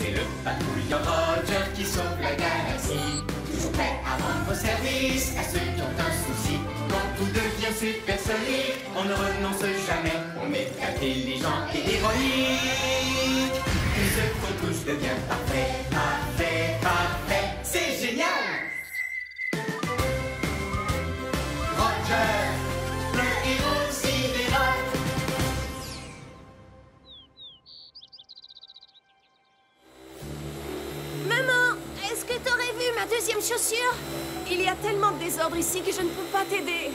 C'est le patrouilleur Roger qui sauve la galaxie. Toujours prêt à rendre service à ceux qui ont un souci. Quand tout devient supersonique, on ne renonce jamais. On est intelligent et héroïque. Tout ce qu'on touche devient parfait, parfait, parfait. C'est génial! Roger, le héros sidérant. Maman, est-ce que t'aurais vu ma deuxième chaussure? Il y a tellement de désordre ici que je ne peux pas t'aider.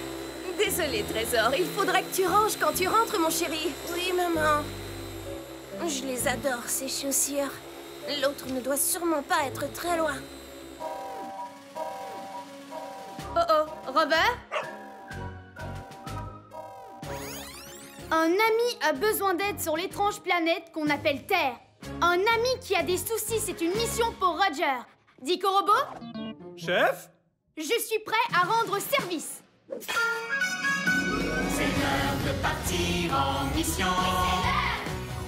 Désolée, Trésor, il faudra que tu ranges quand tu rentres, mon chéri. Oui, maman. Je les adore, ces chaussures. L'autre ne doit sûrement pas être très loin. Oh oh, Robert? Un ami a besoin d'aide sur l'étrange planète qu'on appelle Terre. Un ami qui a des soucis, c'est une mission pour Roger. Dico Robot? Chef? Je suis prêt à rendre service. C'est l'heure de partir en mission.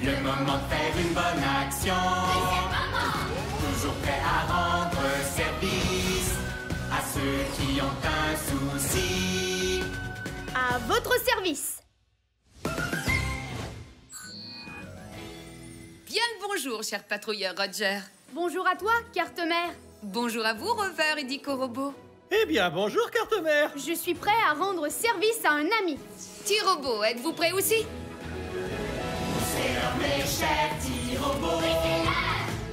Le moment de faire une bonne action. Toujours prêt à rendre service à ceux qui ont un souci. À votre service. Bien le bonjour, cher patrouilleur Roger. Bonjour à toi, Carte-Mère. Bonjour à vous, Rover et Dico Robot. Eh bien, bonjour, Carte-Mère. Je suis prêt à rendre service à un ami. T-Robot, êtes-vous prêt aussi? C'est l'heure, mes chers petits robots.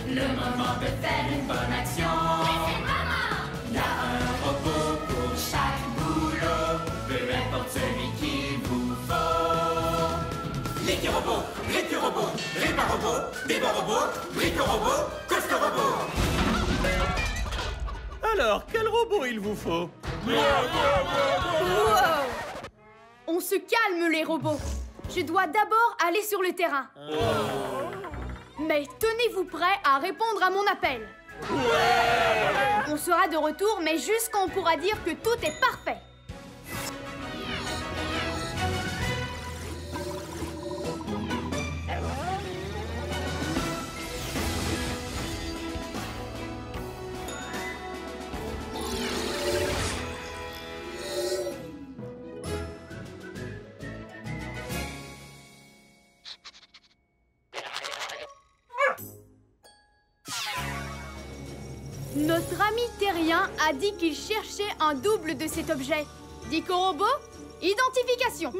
Le moment de faire une bonne action. Il y a un robot pour chaque boulot, peu importe celui qu'il vous faut. Les robots, récu-robots, répar-robots, débat-robots, brico-robots, coste-robots. Alors, quel robot il vous faut? Wow. On se calme, les robots. Je dois d'abord aller sur le terrain. Mais tenez-vous prêts à répondre à mon appel. On sera de retour, mais juste quand on pourra dire que tout est parfait. Notre ami terrien a dit qu'il cherchait un double de cet objet. Dico Robot, identification.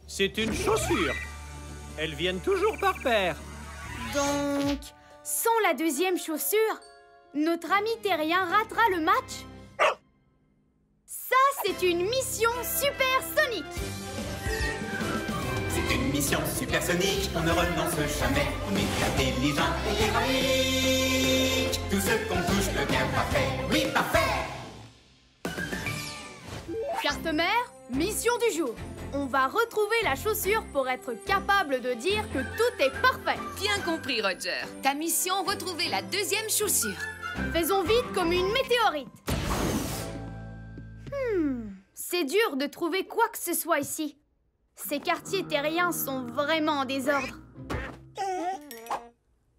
C'est une chaussure. Elles viennent toujours par paire. Donc, sans la deuxième chaussure, notre ami terrien ratera le match? Ça, c'est une mission supersonique. C'est une mission supersonique, on ne renonce jamais. On est intelligent et héroïque. Tout ce qu'on touche devient parfait. Oui, parfait! Carte-Mère, mission du jour. On va retrouver la chaussure pour être capable de dire que tout est parfait. Bien compris, Roger. Ta mission, retrouver la deuxième chaussure. Faisons vite comme une météorite. C'est dur de trouver quoi que ce soit ici. Ces quartiers terriens sont vraiment en désordre.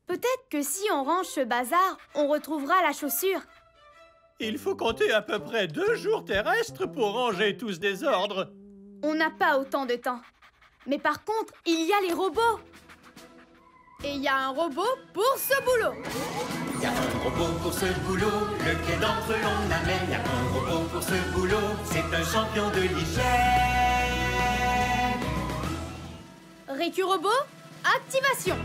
Peut-être que si on range ce bazar, on retrouvera la chaussure. Il faut compter à peu près 2 jours terrestres pour ranger tout ce désordre. On n'a pas autant de temps. Mais par contre, il y a les robots. Et il y a un robot pour ce boulot. Il y a un robot pour ce boulot, lequel d'entre eux l'on amène. Il y a un robot pour ce boulot, c'est un champion de l'hygiène. Récu-robot, activation.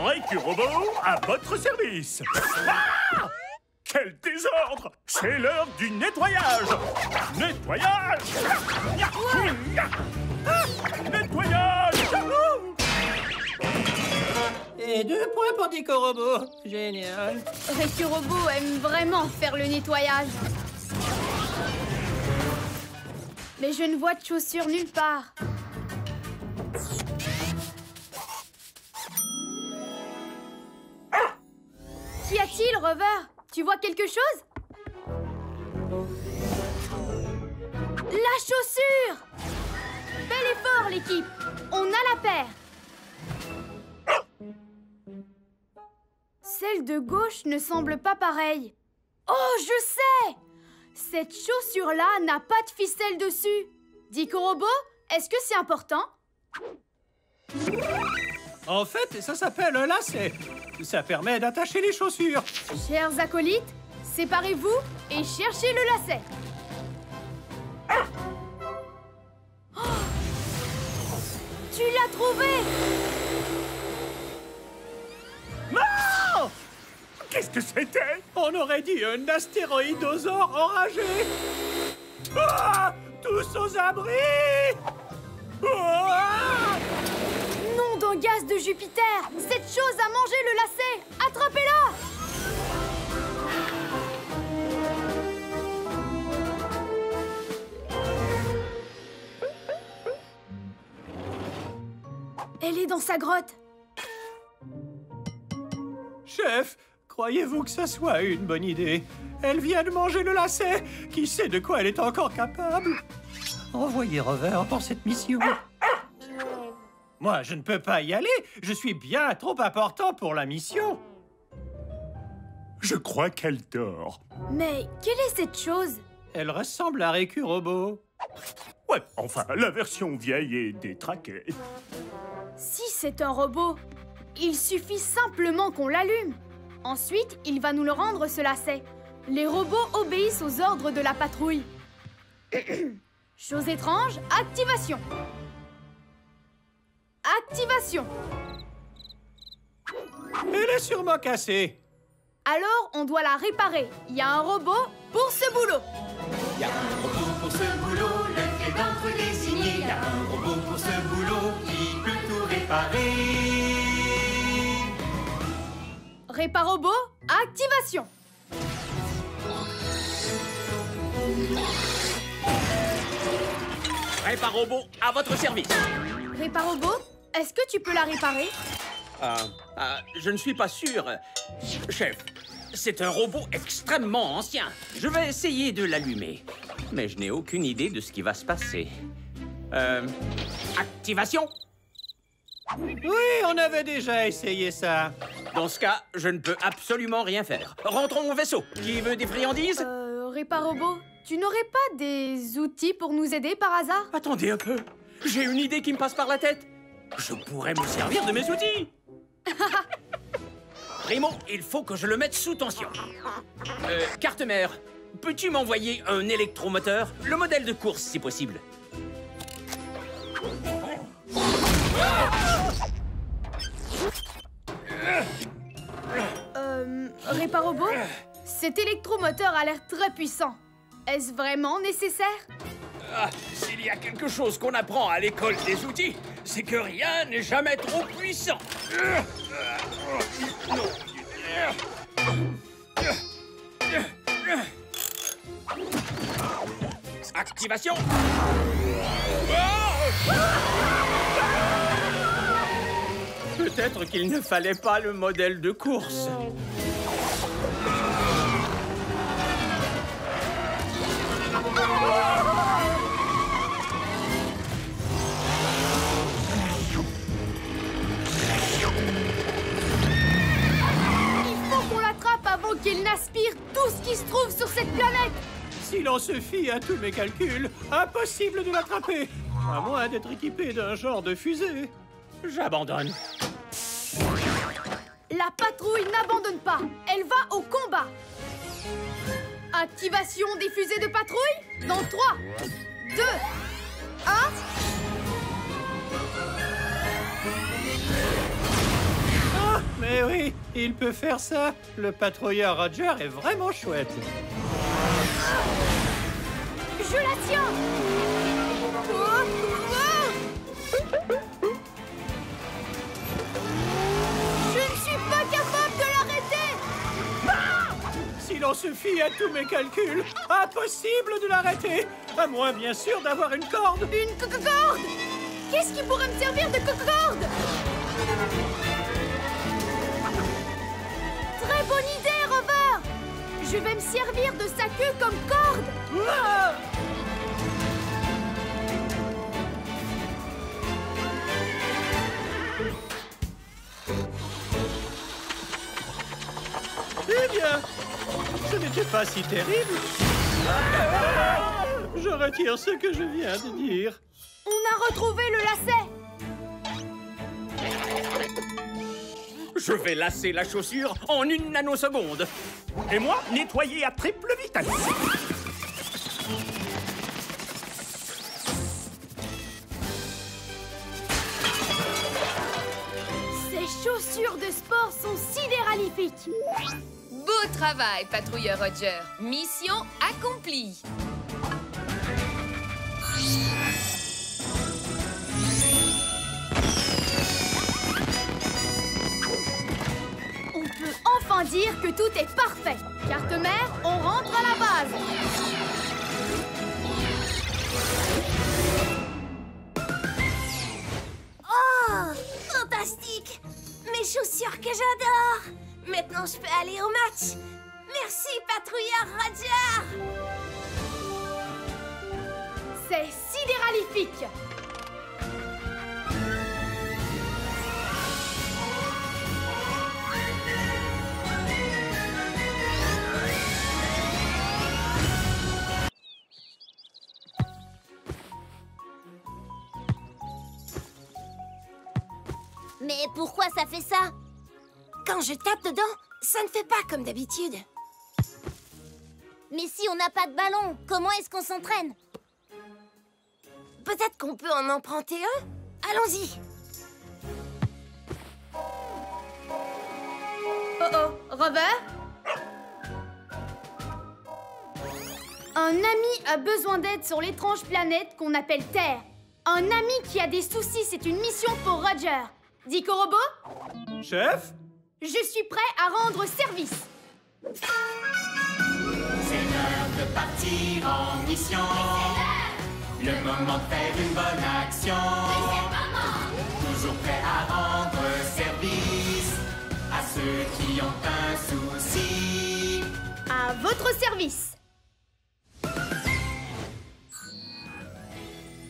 Récu-robot, à votre service. Ah! Quel désordre! C'est l'heure du nettoyage! Nettoyage! Nettoyage! Et 2 points pour Dico Robot. Génial. Récu-robot aime vraiment faire le nettoyage. Mais je ne vois de chaussures nulle part. Qu'y a-t-il, Rover? Tu vois quelque chose? La chaussure! Bel effort, l'équipe! On a la paire! Celle de gauche ne semble pas pareille. Oh, je sais! Cette chaussure-là n'a pas de ficelle dessus. Dico Robo, est-ce que c'est important? En fait, ça s'appelle un lacet. Ça permet d'attacher les chaussures. Chers acolytes, séparez-vous et cherchez le lacet. Oh! Tu l'as trouvé! Non! Qu'est-ce que c'était? On aurait dit un astéroïdosaure enragé. Ah! Tous aux abris! Ah! Nom d'un gaz de Jupiter! Cette chose a mangé le lacet! Attrapez-la! Elle est dans sa grotte. Chef, croyez-vous que ça soit une bonne idée? Elle vient de manger le lacet. Qui sait de quoi elle est encore capable? Envoyez Rover pour cette mission. Moi, je ne peux pas y aller. Je suis bien trop important pour la mission. Je crois qu'elle dort. Mais quelle est cette chose? Elle ressemble à Récu Robot. Ouais, enfin, la version vieille et détraquée. Si c'est un robot, il suffit simplement qu'on l'allume. Ensuite, il va nous le rendre, ce lacet. Les robots obéissent aux ordres de la patrouille. Chose étrange, activation. Activation. Elle est sûrement cassée. Alors, on doit la réparer. Il y a un robot pour ce boulot. Il y a un robot pour ce boulot, le fait d'entre désigné. Il y a un robot pour ce boulot qui peut tout réparer. Réparobot, activation. Réparobot, à votre service. Réparobot, est-ce que tu peux la réparer? Je ne suis pas sûr. Chef, c'est un robot extrêmement ancien. Je vais essayer de l'allumer. Mais je n'ai aucune idée de ce qui va se passer. Activation? Oui, on avait déjà essayé ça. Dans ce cas, je ne peux absolument rien faire. Rentrons au vaisseau. Qui veut des friandises? Réparobot, tu n'aurais pas des outils pour nous aider par hasard? Attendez un peu. J'ai une idée qui me passe par la tête. Je pourrais me servir de mes outils. Primo, il faut que je le mette sous tension. Carte-mère, peux-tu m'envoyer un électromoteur? Le modèle de course, si possible. Réparobot, cet électromoteur a l'air très puissant. Est-ce vraiment nécessaire? S'il y a quelque chose qu'on apprend à l'école des outils, c'est que rien n'est jamais trop puissant. Activation. Peut-être qu'il ne fallait pas le modèle de course. Il faut qu'on l'attrape avant qu'il n'aspire tout ce qui se trouve sur cette planète. Si l'on se fie à tous mes calculs, impossible de l'attraper. À moins d'être équipé d'un genre de fusée. J'abandonne. La patrouille n'abandonne pas. Elle va au combat. Activation des fusées de patrouille dans 3, 2, 1... Ah, mais oui, il peut faire ça. Le patrouilleur Roger est vraiment chouette. Je la tiens. Je ne suis pas capable de l'arrêter. Si l'on se fie à tous mes calculs, impossible de l'arrêter. À moins, bien sûr, d'avoir une corde. Une corde. Qu'est-ce qui pourrait me servir de corde? Très bonne idée, Rover. Je vais me servir de sa queue comme corde. Ah! n'était pas si terrible. Je retire ce que je viens de dire. On a retrouvé le lacet. Je vais lasser la chaussure en 1 nanoseconde. Et moi, nettoyer à triple vitesse. Ces chaussures de sport sont sidéralifiques. Beau travail, patrouilleur Roger. Mission accomplie. On peut enfin dire que tout est parfait. Carte-mère, on rentre à la base. Oh, fantastique! Mes chaussures que j'adore! Maintenant, je peux aller au match. Merci, patrouilleur Roger! C'est sidéralifique. Mais pourquoi ça fait ça? Quand je tape dedans, ça ne fait pas comme d'habitude. Mais si on n'a pas de ballon, comment est-ce qu'on s'entraîne? Peut-être qu'on peut en emprunter un? Allons-y! Oh oh, Rover? Un ami a besoin d'aide sur l'étrange planète qu'on appelle Terre. Un ami qui a des soucis, c'est une mission pour Roger. Dico Robot? Chef? Je suis prêt à rendre service. C'est l'heure de partir en mission. Le moment de faire une bonne action. Toujours prêt à rendre service à ceux qui ont un souci. À votre service.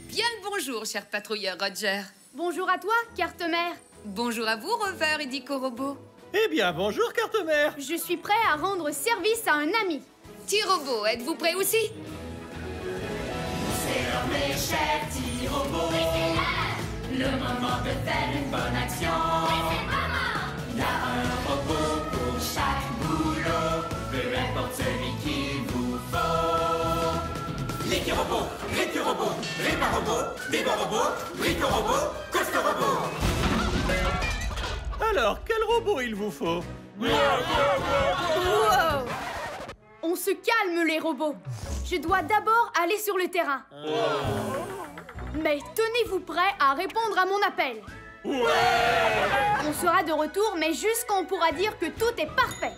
Bien le bonjour, cher patrouilleur Roger. Bonjour à toi, carte-mère. Bonjour à vous, Rover et Dico Robot. Eh bien, bonjour, carte-mère. Je suis prêt à rendre service à un ami. T-Robot, êtes-vous prêt aussi? C'est l'heure, mes chers petits robots. Le moment de faire une bonne action. Il y a un robot pour chaque boulot, peu importe celui qu'il vous faut. L'équi-robot, récu-robot, répar-robot, débat-robot, brico-robot, coste-robot. Alors, quel robot il vous faut? Wow! On se calme, les robots. Je dois d'abord aller sur le terrain. Mais tenez-vous prêts à répondre à mon appel. On sera de retour, mais juste quand on pourra dire que tout est parfait.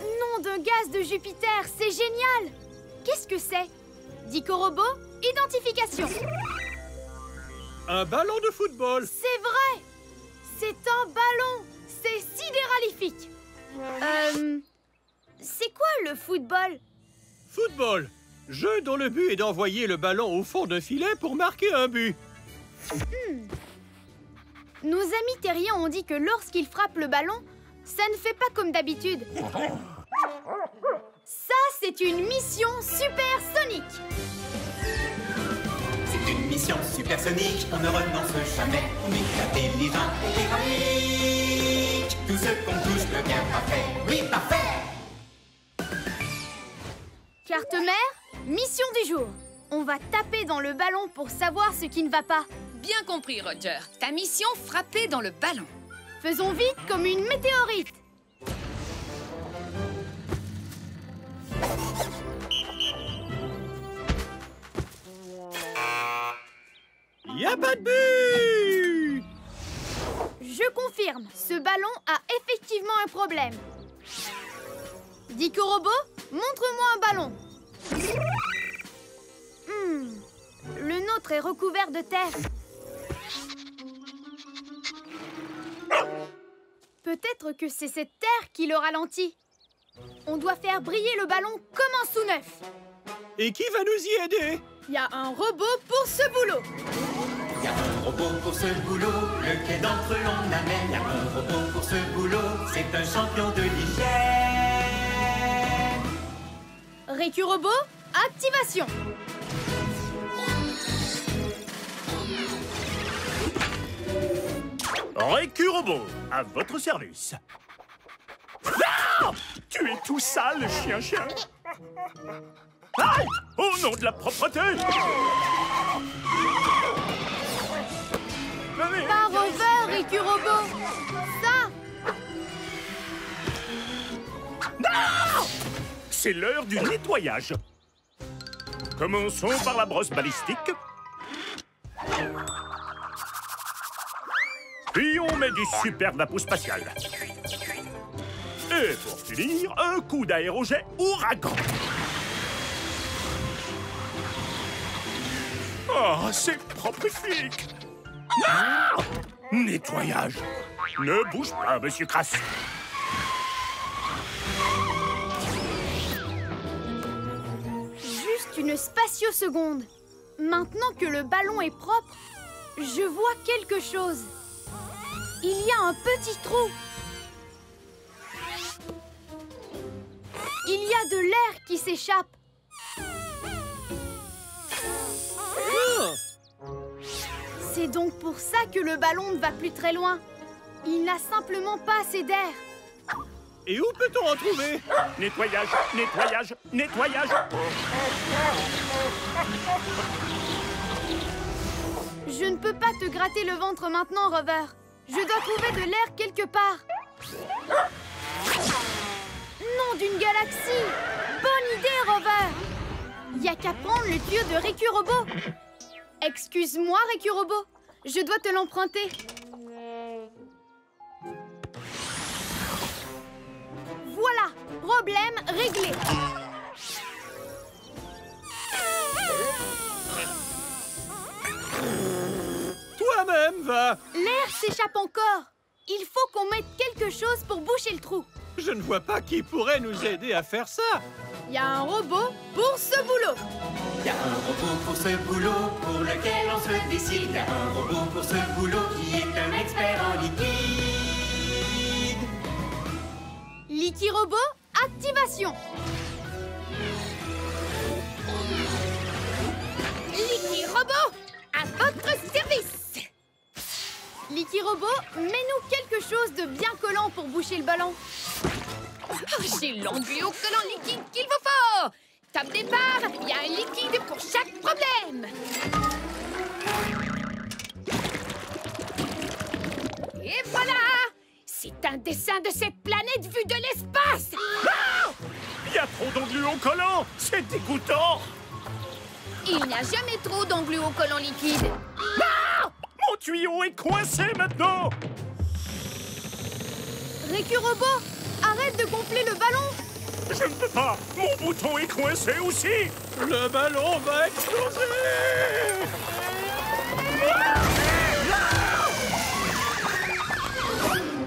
Nom de gaz de Jupiter, c'est génial! Qu'est-ce que c'est? Dico Robot, identification. Un ballon de football. C'est vrai! C'est un ballon! C'est sidéralifique! C'est quoi le football? Football. Jeu dont le but est d'envoyer le ballon au fond d'un filet pour marquer un but. Nos amis terriens ont dit que lorsqu'ils frappent le ballon, ça ne fait pas comme d'habitude. Ça, c'est une mission supersonique. C'est une mission supersonique, on ne renonce jamais. On est intelligent et héroïque. Tout ce qu'on touche devient parfait. Oui, parfait! Carte-mère, mission du jour. On va taper dans le ballon pour savoir ce qui ne va pas. Bien compris, Roger. Ta mission, frapper dans le ballon. Faisons vite comme une météorite. Y a pas de but! Je confirme, ce ballon a effectivement un problème. Dico Robot, montre-moi un ballon. Le nôtre est recouvert de terre. Peut-être que c'est cette terre qui le ralentit. On doit faire briller le ballon comme un sous-neuf. Et qui va nous y aider? Il y a un robot pour ce boulot. Il y a un robot pour ce boulot, lequel d'entre eux on amène? Il y a un robot pour ce boulot, c'est un champion de l'hygiène. Récurobot, activation. Récurobot, à votre service. Ah! Tu es tout sale, chien-chien. Aïe! Au nom de la propreté! Venez. Pas Rover, Récurobot. Ça. Non! C'est l'heure du nettoyage. Commençons par la brosse balistique. Puis on met du super vapeau spatial. Et pour finir, un coup d'aérojet ouragan. Oh, c'est propifique. Non! Nettoyage. Ne bouge pas, monsieur Crasse. Juste une spatioseconde. Maintenant que le ballon est propre, je vois quelque chose. Il y a un petit trou. Il y a de l'air qui s'échappe. C'est donc pour ça que le ballon ne va plus très loin. Il n'a simplement pas assez d'air. Et où peut-on en trouver? Nettoyage, nettoyage, nettoyage. Je ne peux pas te gratter le ventre maintenant, Rover. Je dois trouver de l'air quelque part. Nom d'une galaxie! Bonne idée, Rover! Y a qu'à prendre le tuyau de Récurobot. Excuse-moi, Récurobot. Je dois te l'emprunter. Voilà, problème réglé. Toi-même, va! L'air s'échappe encore. Il faut qu'on mette quelque chose pour boucher le trou. Je ne vois pas qui pourrait nous aider à faire ça. Il y a un robot pour ce boulot. Il y a un robot pour ce boulot, pour lequel on se décide. Il y a un robot pour ce boulot qui est un expert en liquide. Liquirobot, activation. Liquirobot, à votre service. Liquirobot, mets-nous quelque chose de bien collant pour boucher le ballon. Oh, j'ai l'angluocollant liquide qu'il vous faut. Top départ, il y a un liquide pour chaque problème. Et voilà! C'est un dessin de cette planète vue de l'espace. Ah! Il y a trop d'angluocollants. C'est dégoûtant. Il n'y a jamais trop d'angluocollant liquide. Ah! Mon tuyau est coincé maintenant. Récurobot, arrête de gonfler le ballon. Je ne peux pas. Mon bouton est coincé aussi. Le ballon va exploser!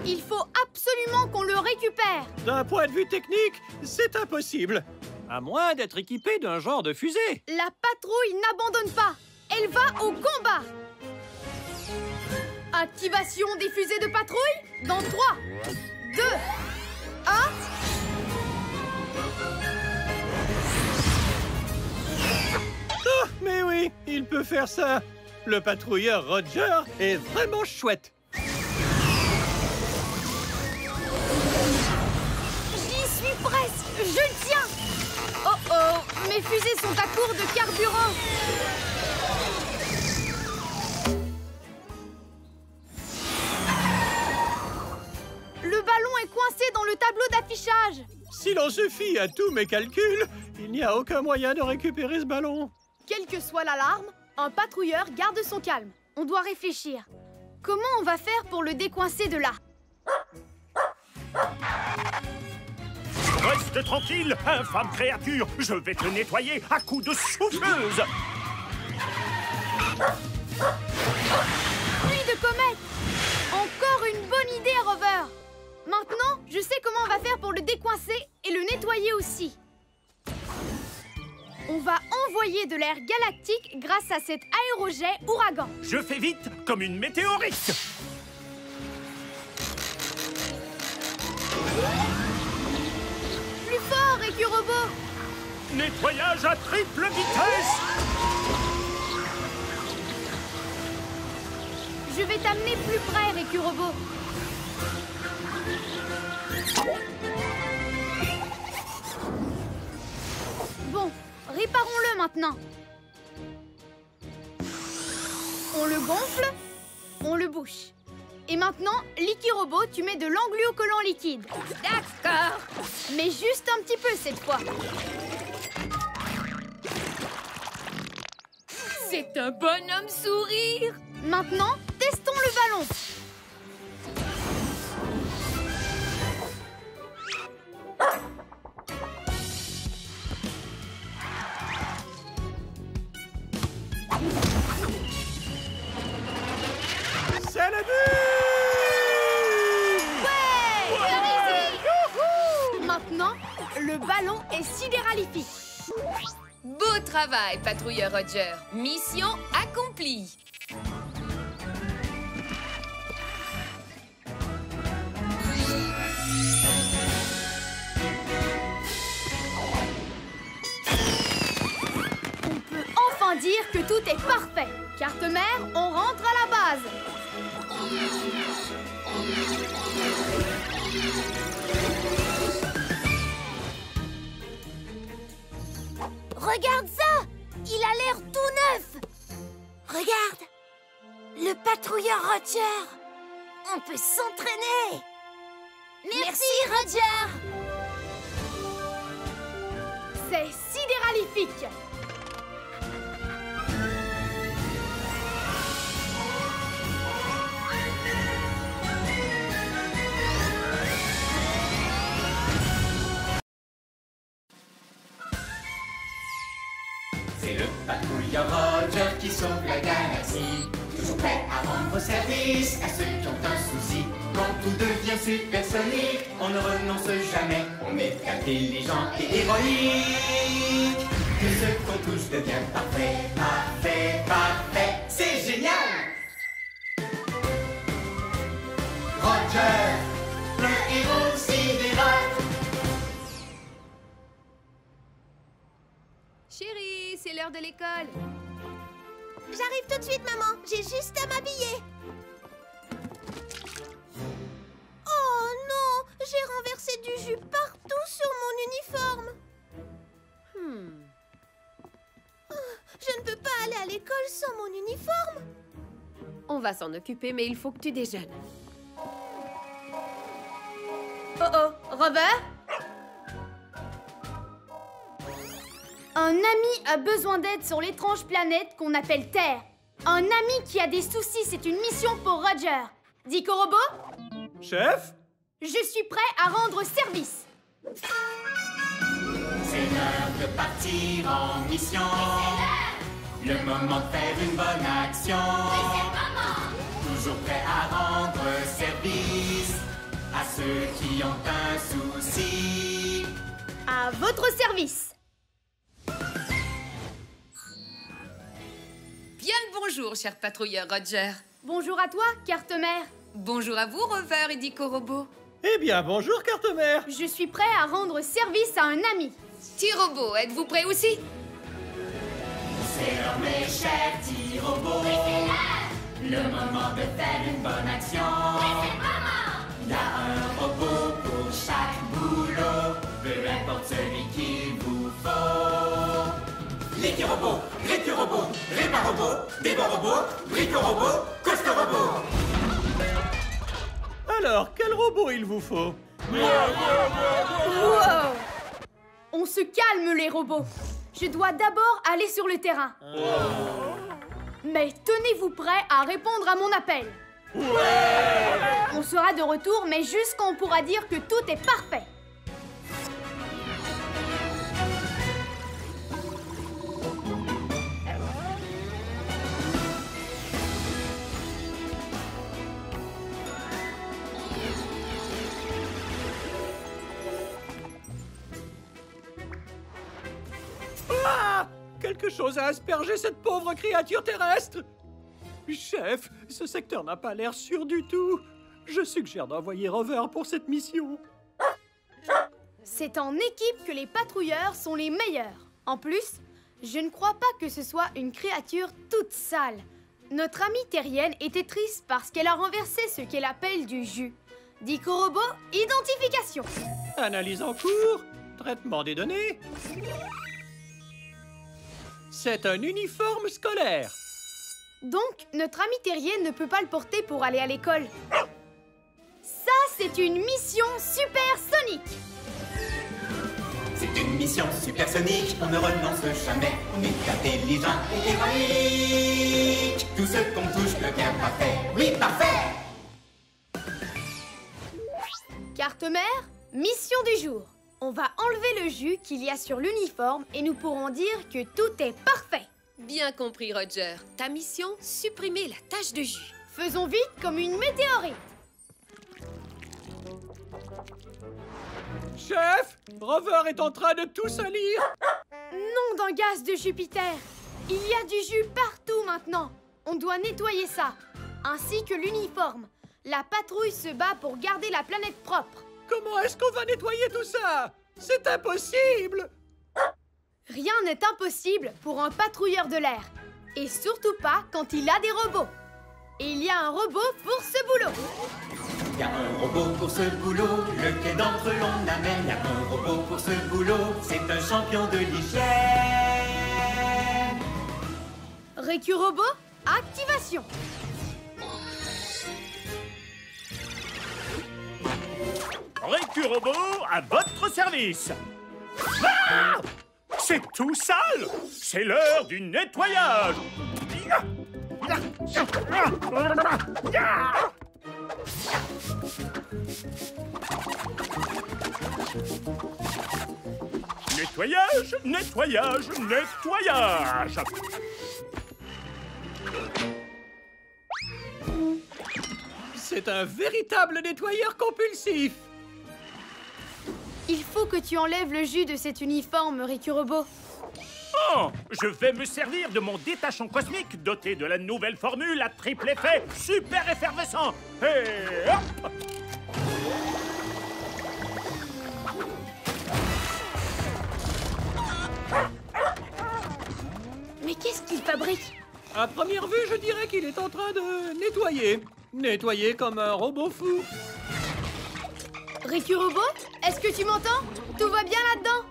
Il faut absolument qu'on le récupère. D'un point de vue technique, c'est impossible. À moins d'être équipé d'un genre de fusée. La patrouille n'abandonne pas. Elle va au combat. Activation des fusées de patrouille dans 3, 2, 1... Oh, mais oui, il peut faire ça. Le patrouilleur Roger est vraiment chouette. J'y suis presque. Je le tiens. Oh oh, mes fusées sont à court de carburant. Le ballon est coincé dans le tableau d'affichage. Si l'on se fie à tous mes calculs, il n'y a aucun moyen de récupérer ce ballon. Quelle que soit l'alarme, un patrouilleur garde son calme. On doit réfléchir. Comment on va faire pour le décoincer de là? Reste tranquille, infâme créature. Je vais te nettoyer à coups de souffleuse. Pluie de comètes. Encore une bonne idée, Rover. Maintenant, je sais comment on va faire pour le décoincer et le nettoyer aussi. On va envoyer de l'air galactique grâce à cet aérojet ouragan. Je fais vite comme une météorite. Plus fort, Récurobot! Nettoyage à triple vitesse. Je vais t'amener plus près, Récurobot. Bon, réparons-le maintenant. On le gonfle, on le bouche. Et maintenant, Liquirobot, tu mets de l'engluocollant liquide. D'accord. Mais juste un petit peu cette fois. C'est un bonhomme sourire. Maintenant, testons le ballon. C'est le but! Maintenant, le ballon est sidéralifique. Beau travail, patrouilleur Roger. Mission accomplie. On peut enfin dire que tout est parfait. Carte-mère, on rentre à la base. Regarde ça! Il a l'air tout neuf! Regarde! Le patrouilleur Roger! On peut s'entraîner! Merci, Roger! C'est sidéralifique. C'est le patrouilleur Roger qui sauve la galaxie. Toujours prêt à rendre service à ceux qui ont un souci. Quand tout devient supersonique, on ne renonce jamais. On est intelligent et héroïque. Que ce qu'on touche devient parfait, parfait, parfait. C'est génial! Roger, le héros sidéral. Chérie, c'est l'heure de l'école. J'arrive tout de suite, maman. J'ai juste à m'habiller. Oh non! J'ai renversé du jus partout sur mon uniforme. Je ne peux pas aller à l'école sans mon uniforme. On va s'en occuper, mais il faut que tu déjeunes. Oh, Rover? Un ami a besoin d'aide sur l'étrange planète qu'on appelle Terre. Un ami qui a des soucis, c'est une mission pour Roger. Dicorobot, Chef? je suis prêt à rendre service. C'est l'heure de partir en mission. Le moment de faire une bonne action. Toujours prêt à rendre service à ceux qui ont un souci. À votre service. Bien le bonjour, cher patrouilleur Roger. Bonjour à toi, carte-mère. Bonjour à vous, Rover et Dicorobot. Eh bien, bonjour, carte-mère. Je suis prêt à rendre service à un ami. T-Robot, êtes-vous prêt aussi? C'est l'heure, mes chers petits robots. Le moment de faire une bonne action. Il y a un robot pour chaque boulot. Peu importe celui qu'il vous faut. L'équi-robot, récu-robot, répar-robot, débat-robot, brico-robot, coste-robot. Alors, quel robot il vous faut? Wow! On se calme, les robots. Je dois d'abord aller sur le terrain. Mais tenez-vous prêts à répondre à mon appel. On sera de retour, mais juste quand on pourra dire que tout est parfait. quelque chose à asperger cette pauvre créature terrestre. Chef, ce secteur n'a pas l'air sûr du tout. Je suggère d'envoyer Rover pour cette mission. C'est en équipe que les patrouilleurs sont les meilleurs. En plus, je ne crois pas que ce soit une créature toute sale. Notre amie terrienne était triste parce qu'elle a renversé ce qu'elle appelle du jus. Dico Robot, identification. Analyse en cours, traitement des données. C'est un uniforme scolaire. Donc, notre amie terrienne ne peut pas le porter pour aller à l'école. Ça, c'est une mission supersonique. C'est une mission supersonique, on ne renonce jamais. On est intelligent et héroïque. Tout ce qu'on touche devient parfait. Oui, parfait! Carte mère, mission du jour. On va enlever le jus qu'il y a sur l'uniforme et nous pourrons dire que tout est parfait. Bien compris, Roger. Ta mission, supprimer la tache de jus. Faisons vite comme une météorite. Chef, Rover est en train de tout salir. Nom d'un gaz de Jupiter. Il y a du jus partout maintenant. On doit nettoyer ça, ainsi que l'uniforme. La patrouille se bat pour garder la planète propre. Comment est-ce qu'on va nettoyer tout ça? C'est impossible! Rien n'est impossible pour un patrouilleur de l'air. Et surtout pas quand il a des robots. Et il y a un robot pour ce boulot. Il y a un robot pour ce boulot, lequel d'entre eux l'on amène. Il y a un robot pour ce boulot, c'est un champion de l'hygiène. Récu Robot, activation. Récu Robot, à votre service. Ah! C'est tout sale. C'est l'heure du nettoyage. Nettoyage, nettoyage, nettoyage. C'est un véritable nettoyeur compulsif. Il faut que tu enlèves le jus de cet uniforme, Récu Robot. Oh, je vais me servir de mon détachant cosmique doté de la nouvelle formule à triple effet super effervescent. Et hop! Mais qu'est-ce qu'il fabrique? À première vue, je dirais qu'il est en train de nettoyer. Nettoyer comme un robot fou. Récu Robot, est-ce que tu m'entends? Tout va bien là-dedans?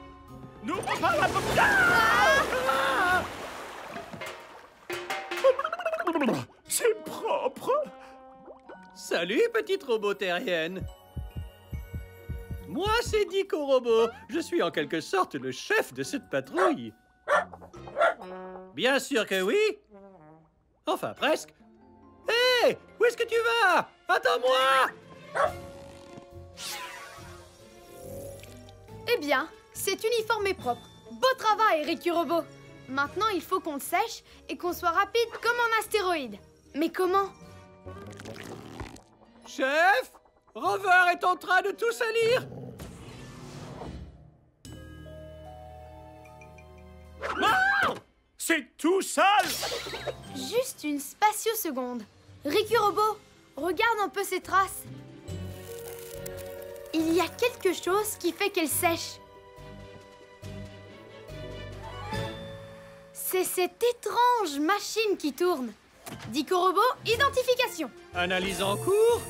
N'ouvre pas la porte! C'est propre! Salut, petite robot terrienne. Moi, c'est Dico Robot. Je suis en quelque sorte le chef de cette patrouille. Bien sûr que oui. Enfin, presque. Hé, où est-ce que tu vas? Attends-moi! Eh bien, cet uniforme est propre. Beau travail, Récu Robot. Maintenant, il faut qu'on le sèche et qu'on soit rapide comme un astéroïde. Mais comment? Chef, Rover est en train de tout salir. Ah! C'est tout sale! Juste une spatioseconde. Récu Robot, regarde un peu ces traces. Il y a quelque chose qui fait qu'elle sèche. C'est cette étrange machine qui tourne. Dico Robot, identification. Analyse en cours.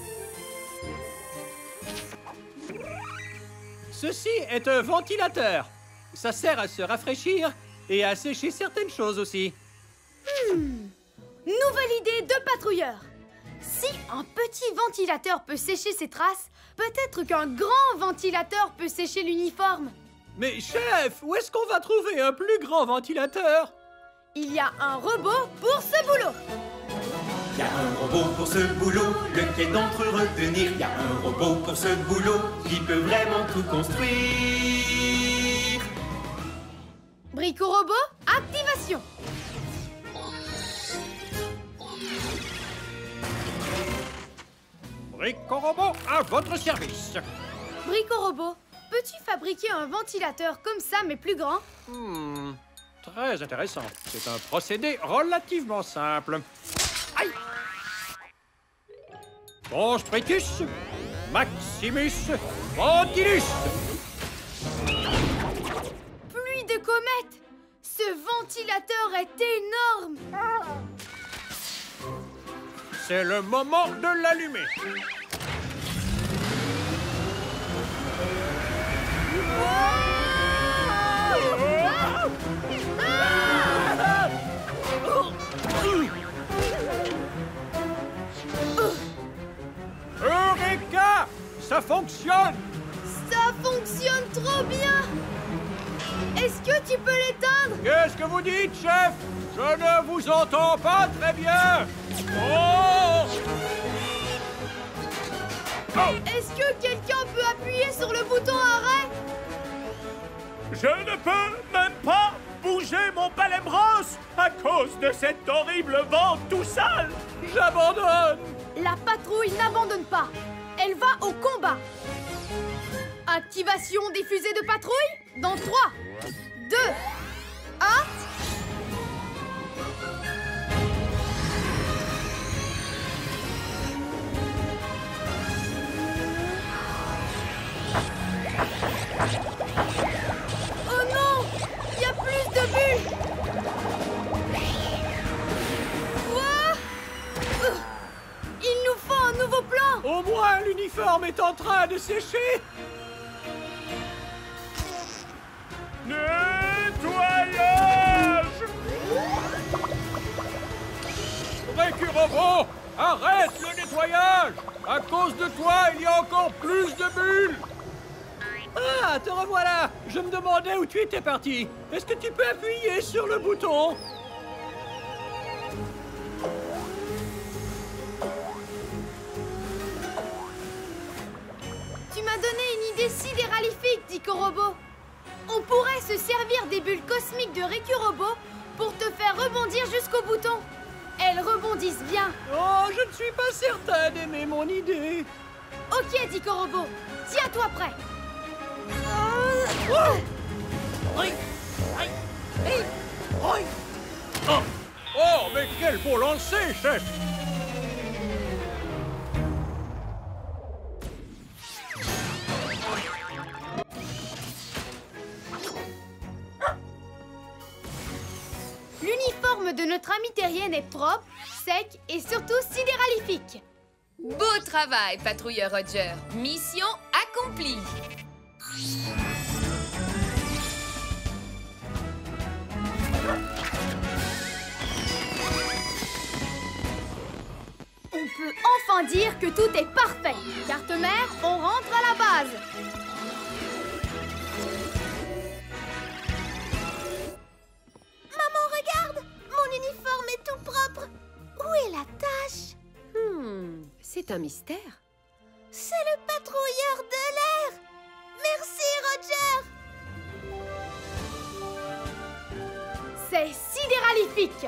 Ceci est un ventilateur. Ça sert à se rafraîchir et à sécher certaines choses aussi. Nouvelle idée de patrouilleur. Si un petit ventilateur peut sécher ses traces, peut-être qu'un grand ventilateur peut sécher l'uniforme. Mais chef, où est-ce qu'on va trouver un plus grand ventilateur? Il y a un robot pour ce boulot. Il y a un robot pour ce boulot, lequel d'entre eux retenir? Il y a un robot pour ce boulot, qui peut vraiment tout construire. Brico Robot, activation. Brico Robot, à votre service. Brico Robot, peux-tu fabriquer un ventilateur comme ça mais plus grand? Très intéressant. C'est un procédé relativement simple. Aïe! Constritus, Maximus, Ventilus. Pluie de comètes! Ce ventilateur est énorme! C'est le moment de l'allumer. Eureka! Ça fonctionne! Ça fonctionne trop bien! Est-ce que tu peux l'éteindre? Qu'est-ce que vous dites, chef? Je ne vous entends pas très bien! Oh! Oh! Est-ce que quelqu'un peut appuyer sur le bouton arrêt? Je ne peux même pas bouger mon palais brosse à cause de cet horrible vent tout sale. J'abandonne! La patrouille n'abandonne pas. Elle va au combat. Activation des fusées de patrouille dans 3, 2, 1... Oh non! Il y a plus de bulles! Quoi? Il nous faut un nouveau plan! Au moins, l'uniforme est en train de sécher! Nettoyage! Récurobot, arrête le nettoyage! À cause de toi, il y a encore plus de bulles! Ah, te revoilà! Je me demandais où tu étais parti. Est-ce que tu peux appuyer sur le bouton? Tu m'as donné une idée sidéralifique, Dico-Robot. On pourrait se servir des bulles cosmiques de Récurobot pour te faire rebondir jusqu'au bouton. Elles rebondissent bien. Oh, je ne suis pas certain d'aimer mon idée. Ok, Dico-Robot, tiens-toi prêt. Oh, mais quel beau lancer, chef! L'uniforme de notre amie terrienne est propre, sec et surtout sidéralifique. Beau travail, patrouilleur Roger. Mission accomplie. On peut enfin dire que tout est parfait. Carte mère, on rentre à la base. Maman, regarde! Mon uniforme est tout propre. Où est la tache? C'est un mystère. C'est le patrouilleur de l'air! Merci, Roger! C'est sidéralifique.